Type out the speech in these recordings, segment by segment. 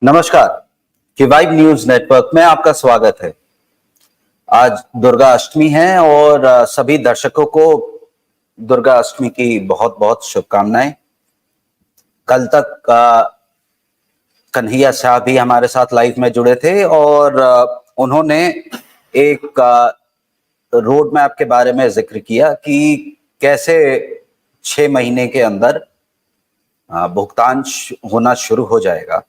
नमस्कार। कि vibe news network में आपका स्वागत है। आज दुर्गा अष्टमी है और सभी दर्शकों को दुर्गा अष्टमी की बहुत बहुत शुभकामनाएं। कल तक कन्हैया शाह भी हमारे साथ लाइव में जुड़े थे और उन्होंने एक रोड मैप के बारे में जिक्र किया कि कैसे 6 महीने के अंदर भुगतान होना शुरू हो जाएगा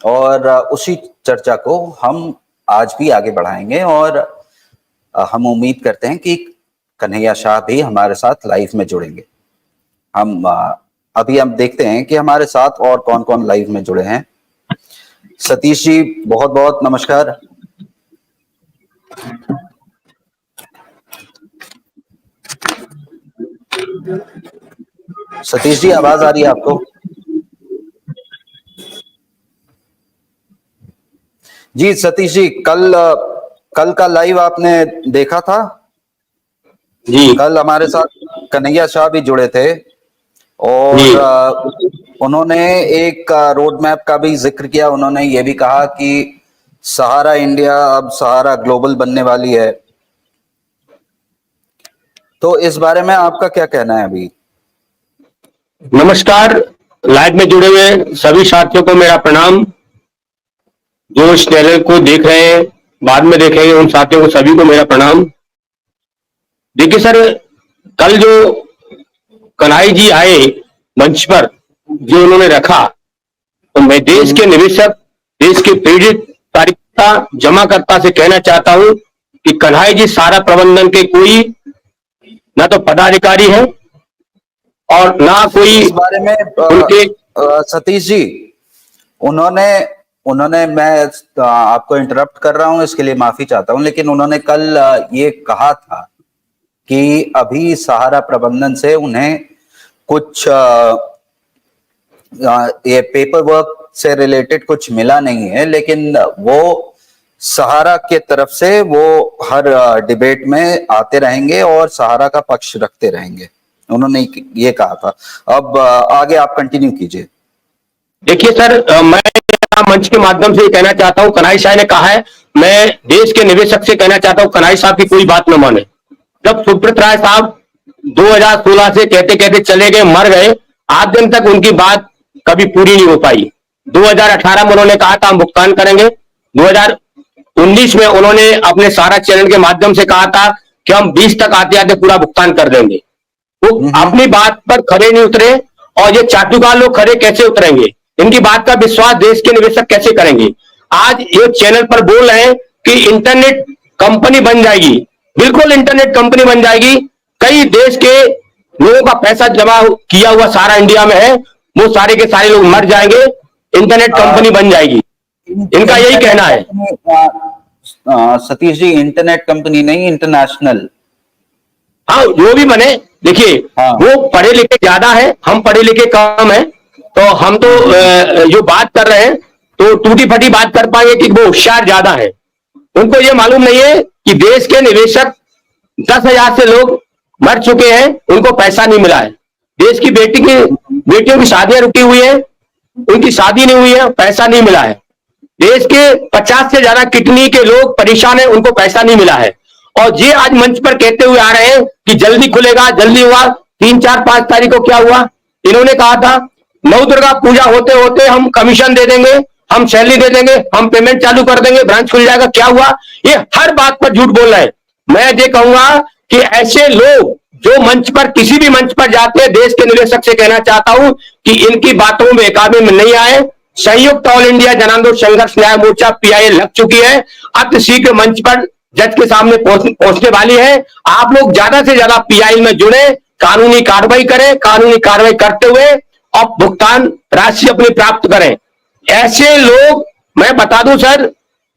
और उसी चर्चा को हम आज भी आगे बढ़ाएंगे और हम उम्मीद करते हैं कि कन्हैया शाह भी हमारे साथ लाइव में जुड़ेंगे। हम देखते हैं कि हमारे साथ और कौन कौन लाइव में जुड़े हैं। सतीश जी बहुत बहुत नमस्कार। सतीश जी आवाज आ रही है आपको? जी सतीश जी, कल का लाइव आपने देखा था? जी कल हमारे साथ कन्हैया शाह भी जुड़े थे और उन्होंने एक रोड मैप का भी जिक्र किया। उन्होंने ये भी कहा कि सहारा इंडिया अब सहारा ग्लोबल बनने वाली है। तो इस बारे में आपका क्या कहना है अभी? नमस्कार। लाइव में जुड़े हुए सभी साथियों को मेरा प्रणाम। जो इस चैनल को देख रहे हैं, बाद में देखेंगे, उन साथियों को सभी को मेरा प्रणाम। देखिए सर, कल जो कन्हैया जी आए मंच पर, जो उन्होंने रखा, तो मैं देश के निवेशक, देश के पीड़ित कार्यकर्ता, जमाकर्ता से कहना चाहता हूं कि कन्हैया जी सारा प्रबंधन के कोई ना तो पदाधिकारी है और ना कोई इस बारे में उनके सतीश जी, उन्होंने मैं आपको इंटरप्ट कर रहा हूं, इसके लिए माफी चाहता हूं, लेकिन उन्होंने कल ये कहा था कि अभी सहारा प्रबंधन से उन्हें कुछ ये पेपर वर्क से रिलेटेड कुछ मिला नहीं है, लेकिन वो सहारा के तरफ से वो हर डिबेट में आते रहेंगे और सहारा का पक्ष रखते रहेंगे। उन्होंने ये कहा था। अब आगे आप कंटिन्यू कीजिए। देखिए सर, मैं मंच के माध्यम से ये कहना चाहता हूं, कन्हैया शाह ने कहा है, मैं देश के निवेशक से कहना चाहता हूं, कन्हैया साहब की कोई बात न माने। जब सुब्रत राय साहब 2016 से कहते कहते चले गए, मर गए, आज दिन तक उनकी बात कभी पूरी नहीं हो पाई। 2018 में उन्होंने कहा था हम भुगतान करेंगे। 2019 में उन्होंने अपने सारा चैनल के माध्यम से कहा था कि हम 20 तक आते आते पूरा भुगतान कर देंगे। वो अपनी बात पर खड़े नहीं उतरे और ये चाटुकार लोग खड़े कैसे उतरेंगे? इनकी बात का विश्वास देश के निवेशक कैसे करेंगे? आज ये चैनल पर बोल रहे हैं कि इंटरनेट कंपनी बन जाएगी। बिल्कुल इंटरनेट कंपनी बन जाएगी। कई देश के लोगों का पैसा जमा किया हुआ सारा इंडिया में है, वो सारे के सारे लोग मर जाएंगे, इंटरनेट कंपनी बन जाएगी। इनका यही कहना है। सतीश जी, इंटरनेट कंपनी नहीं, इंटरनेशनल। हाँ, जो भी बने। देखिए, वो पढ़े लिखे ज्यादा है, हम पढ़े लिखे कम है, तो हम तो जो बात कर रहे हैं तो टूटी फटी बात कर पाएंगे कि वो होशियार ज्यादा है। उनको ये मालूम नहीं है कि देश के निवेशक 10,000 से लोग मर चुके हैं, उनको पैसा नहीं मिला है। देश की बेटियों की शादियां रुकी हुई है, उनकी शादी नहीं हुई है, पैसा नहीं मिला है। देश के 50 से ज्यादा किडनी के लोग परेशान है, उनको पैसा नहीं मिला है। और ये आज मंच पर कहते हुए आ रहे हैं कि जल्दी खुलेगा, जल्दी हुआ। 3, 4, 5 तारीख को क्या हुआ? इन्होंने कहा था नव दुर्गा पूजा होते होते हम कमीशन दे देंगे, हम सैलरी दे देंगे, हम पेमेंट चालू कर देंगे, ब्रांच खुल जाएगा। क्या हुआ? ये हर बात पर झूठ बोल रहे हैं। मैं ये कहूंगा कि ऐसे लोग जो मंच पर, किसी भी मंच पर जाते हैं, देश के निवेशक से कहना चाहता हूं कि इनकी बातों में बेकाबू में नहीं आए। संयुक्त ऑल इंडिया जन आंदोलन संघर्ष न्याय मोर्चा पीआईएल लग चुकी है, अति शीघ्र मंच पर जज के सामने पहुंचने वाली है। आप लोग ज्यादा से ज्यादा पीआईएल में जुड़े, कानूनी कार्रवाई करें, कानूनी कार्रवाई करते हुए और भुगतान राशि अपनी प्राप्त करें। ऐसे लोग, मैं बता दूं सर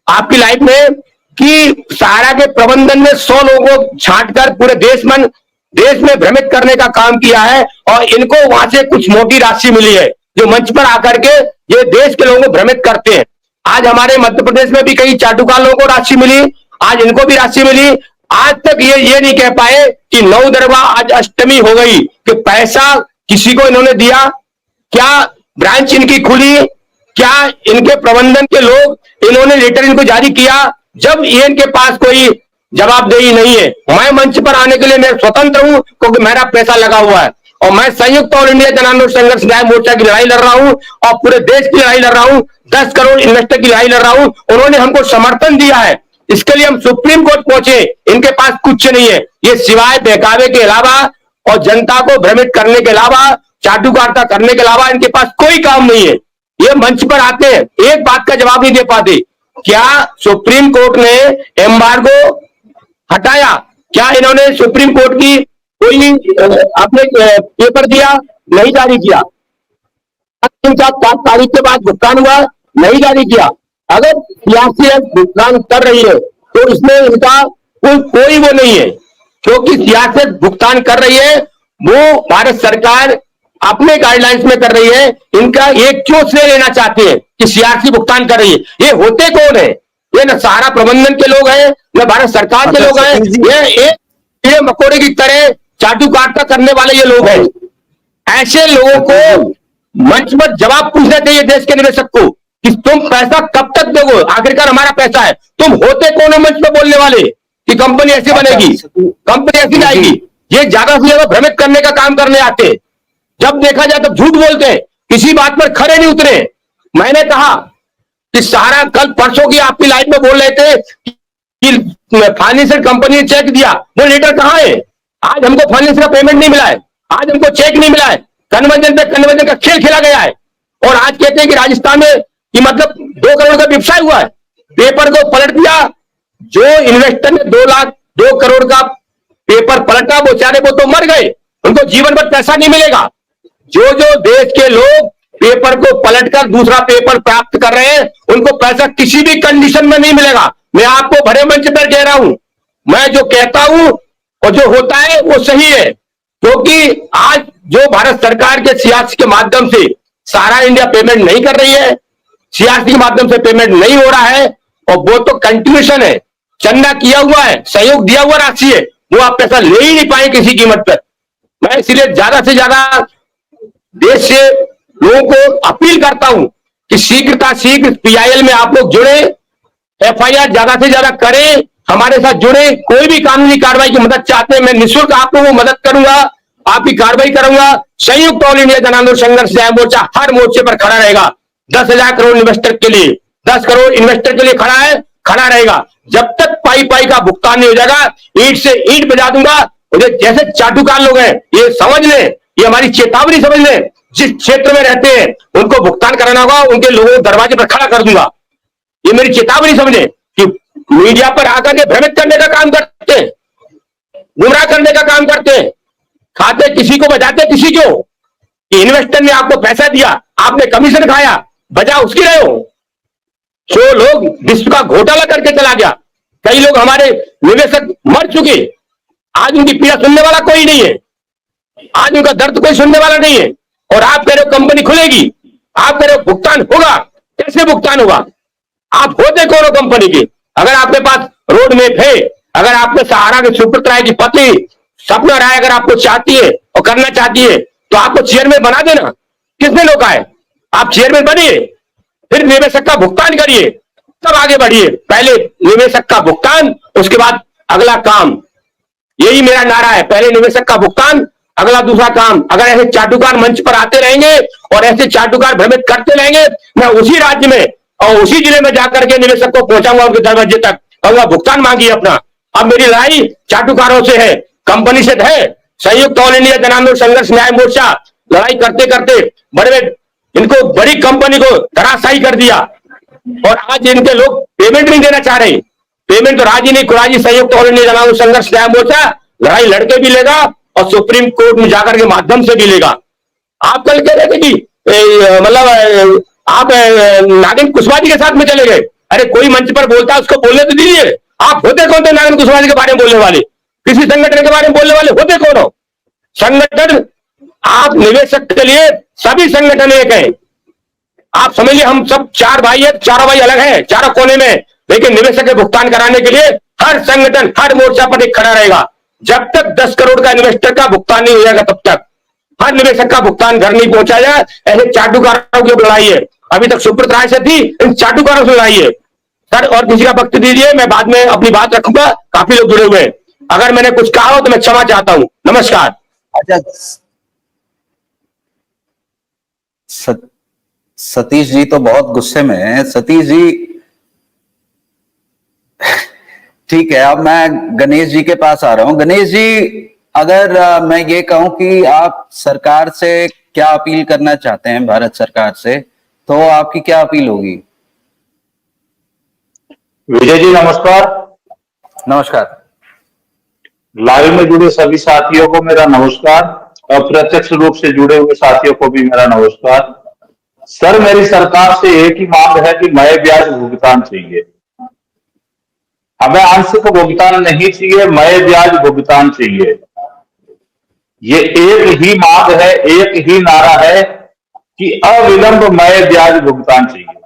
आपकी लाइफ में, कि सहारा के प्रबंधन ने 100 लोगों को छांटकर पूरे देश में भ्रमित करने का काम किया है और इनको वहां से कुछ मोटी राशि मिली है, जो मंच पर आकर के ये देश के लोगों को भ्रमित करते हैं। आज हमारे मध्य प्रदेश में भी कई चाटुकार लोगों को राशि मिली, आज इनको भी राशि मिली। आज तक ये नहीं कह पाए कि नौ दुर्गा आज अष्टमी हो गई कि पैसा किसी को इन्होंने दिया, क्या ब्रांच इनकी खुली, क्या इनके प्रबंधन के लोग, इन्होंने लेटर इनको जारी किया जब ये इनके पास कोई जवाबदेही नहीं है। मैं मंच पर आने के लिए मैं स्वतंत्र हूं क्योंकि मेरा पैसा लगा हुआ है और मैं संयुक्त ऑल इंडिया जन आंदोलन संघर्ष न्याय मोर्चा की लड़ाई लड़ रहा हूं और पूरे देश की लड़ाई लड़ रहा हूं, 10 करोड़ इन्वेस्टर की लड़ाई लड़ रहा हूं। उन्होंने हमको समर्थन दिया है, इसके लिए हम सुप्रीम कोर्ट पहुंचे। इनके पास कुछ नहीं है, ये सिवाय बहकावे के अलावा और जनता को भ्रमित करने के अलावा, चाटुकारिता करने के अलावा इनके पास कोई काम नहीं है। ये मंच पर आते हैं, एक बात का जवाब नहीं दे पाते। क्या सुप्रीम कोर्ट ने एम्बार्गो हटाया? क्या इन्होंने सुप्रीम कोर्ट की कोई अपने पेपर दिया? नहीं जारी किया। 7 तारीख के बाद भुगतान हुआ, नहीं जारी किया। अगर सियासी भुगतान कर रही है तो इसमें इनका कोई वो नहीं है, क्योंकि सियासत भुगतान कर रही है वो भारत सरकार अपने गाइडलाइंस में कर रही है। इनका एक क्यों श्रेय लेना चाहते हैं कि सियासी भुगतान कर रही है? ये होते कौन है? ये न सहारा प्रबंधन के लोग हैं, न भारत सरकार के लोग हैं। ये एक कीड़े मकोड़े की तरह चाटुकारिता करने वाले ये लोग हैं। ऐसे लोगों को मंच पर जवाब पूछना चाहिए देश के निवेशक को कि तुम पैसा कब तक दोगे? आखिरकार हमारा पैसा है। तुम होते कौन हो मंच पर बोलने वाले कि कंपनी ऐसी बनेगी, कंपनी ऐसी जाएगी? ये ज्यादा से ज्यादा भ्रमित करने का काम करने आते हैं। जब देखा जाए तो झूठ बोलते हैं, किसी बात पर खरे नहीं उतरे। मैंने कहा कि सहारा कल परसों की आपकी लाइव में बोल रहे थे कि फाइनेंशियल कंपनी ने चेक दिया, वो लेटर कहां है? आज हमको फाइनेंस का पेमेंट नहीं मिला है, आज हमको चेक नहीं मिला है। कन्वर्जन पे कन्वर्जन का खेल खेला गया है और आज कहते हैं कि राजस्थान में कि मतलब 2 करोड़ का व्यवसाय हुआ है। पेपर को पलट दिया, जो इन्वेस्टर ने 2 करोड़ का पेपर पलटा वो बेचारे वो तो मर गए, उनको जीवन भर पैसा नहीं मिलेगा। जो देश के लोग पेपर को पलटकर दूसरा पेपर प्राप्त कर रहे हैं उनको पैसा किसी भी कंडीशन में नहीं मिलेगा। मैं आपको भरे मंच पर कह रहा हूं, मैं जो कहता हूं और जो होता है वो सही है, क्योंकि आज जो भारत सरकार के सियासी के माध्यम से सारा इंडिया पेमेंट नहीं कर रही है, सियासी के माध्यम से पेमेंट नहीं हो रहा है और वो तो कंट्रीब्यूशन है, चंदा किया हुआ है, सहयोग दिया हुआ राशि है, वो आप पैसा ले ही नहीं पाए किसी कीमत पर। मैं इसलिए ज्यादा से ज्यादा देश से लोगों को अपील करता हूं कि शीघ्र पीआईएल में आप लोग जुड़े, एफआईआर ज्यादा से ज्यादा करें, हमारे साथ जुड़े। कोई भी कानूनी कार्रवाई की मदद चाहते हैं, मैं निःशुल्क आप लोगों को मदद करूंगा, आपकी कार्रवाई करूंगा। संयुक्त ऑल इंडिया जन आंदोलन संघर्ष न्याय मोर्चा हर मोर्चे पर खड़ा रहेगा। 10,000 करोड़ इन्वेस्टर के लिए, 10 करोड़ इन्वेस्टर के लिए खड़ा है, खड़ा रहेगा। जब तक पाई का भुगतान नहीं हो जाएगा, ईंट से ईंट बजा दूंगा। जैसे चाटुकार लोग हैं, ये समझ लें, ये हमारी चेतावनी समझ लें। जिस क्षेत्र में रहते हैं उनको भुगतान कराना होगा, उनके लोगों को दरवाजे पर खड़ा कर दूंगा। ये मेरी चेतावनी समझे कि मीडिया पर आकर के भ्रमित करने का काम करते हैं, गुमराह करने का काम करते हैं, खाते किसी को बजाते किसी को। कि इन्वेस्टर ने आपको पैसा दिया, आपने कमीशन खाया, बजा उसकी रहे हो। जो लोग विश्व का घोटाला करके चला गया, कई लोग हमारे निवेशक मर चुके, आज उनकी पीड़ा सुनने वाला कोई नहीं है, आज उनका दर्द कोई सुनने वाला नहीं है। और आप कह रहे हो कंपनी खुलेगी, आप कह रहे हो भुगतान होगा, कैसे भुगतान होगा? आप होते कौन हो कंपनी के? अगर आपके पास रोड मैप है, अगर आपके सहारा के सुपुत्र राय की पत्नी सपना राय अगर आपको चाहती है और करना चाहती है तो आपको चेयरमैन बना देना। किसने रोका है? आप चेयरमैन बनिए, फिर निवेशक का भुगतान करिए, तब आगे बढ़िए। पहले निवेशक का भुगतान, उसके बाद अगला काम। यही मेरा नारा है, पहले निवेशक का भुगतान, अगला दूसरा काम। अगर ऐसे चाटुकार मंच पर आते रहेंगे और ऐसे चाटुकार भ्रमित करते रहेंगे, मैं उसी राज्य में और उसी जिले में जाकर के निवेशक को पहुंचाऊंगा उनके दरवाजे तक, कहूंगा भुगतान मांगिए अपना। अब मेरी लड़ाई चाटुकारों से है, कंपनी से है। संयुक्त ऑल इंडिया जन आंदोलन संघर्ष न्याय मोर्चा लड़ाई करते करते बड़े इनको बड़ी कंपनी को धराशायी कर दिया और आज इनके लोग पेमेंट नहीं देना चाह रहे। पेमेंट तो राजी नहीं कुराजी। संयुक्त ऑल इंडिया जन आंदोलन संघर्ष न्याय मोर्चा लड़ाई लड़के भी लेगा और सुप्रीम कोर्ट में जाकर के माध्यम से भी लेगा। आप कल कह रहे थे कि मतलब आप नागिन कुशवाहा जी के साथ में चले गए। अरे कोई मंच पर बोलता है उसको बोलने तो दीजिए। आप होते कौन थे नागिन कुशवाहा जी के बारे में बोलने वाले? किसी संगठन के बारे में बोलने वाले होते कौन हो? संगठन, आप निवेशक के लिए सभी संगठन एक है। आप समझिए हम सब 4 भाई है, चारों भाई अलग है, चारों कोने में, लेकिन निवेशक के भुगतान कराने के लिए हर संगठन हर मोर्चा पर एक खड़ा रहेगा। जब तक 10 करोड़ का इन्वेस्टर का भुगतान नहीं हो जाएगा तब तक हर निवेशक का भुगतान घर नहीं पहुंचा जाए। ऐसे चाटुकारों की लड़ाई है। अभी तक सुब्रत राय से थी, इन चाटुकारों से लड़ाई है सर। और किसी का वक्त दीजिए, मैं बाद में अपनी बात रखूंगा, काफी लोग जुड़े हुए हैं। अगर मैंने कुछ कहा हो तो मैं क्षमा चाहता हूं। नमस्कार। अच्छा, सतीश जी तो बहुत गुस्से में हैं। सतीश जी, ठीक है, अब मैं गणेश जी के पास आ रहा हूं। गणेश जी, अगर मैं ये कहूं कि आप सरकार से क्या अपील करना चाहते हैं, भारत सरकार से, तो आपकी क्या अपील होगी? विजय जी नमस्कार। नमस्कार। लाइव में जुड़े सभी साथियों को मेरा नमस्कार। अप्रत्यक्ष रूप से जुड़े हुए साथियों को भी मेरा नमस्कार। सर, मेरी सरकार से एक ही मांग है कि मय ब्याज भुगतान चाहिए। हमें आंशिक भुगतान नहीं चाहिए, मय ब्याज भुगतान चाहिए। ये एक ही मांग है, एक ही नारा है कि अविलंब मय ब्याज भुगतान चाहिए।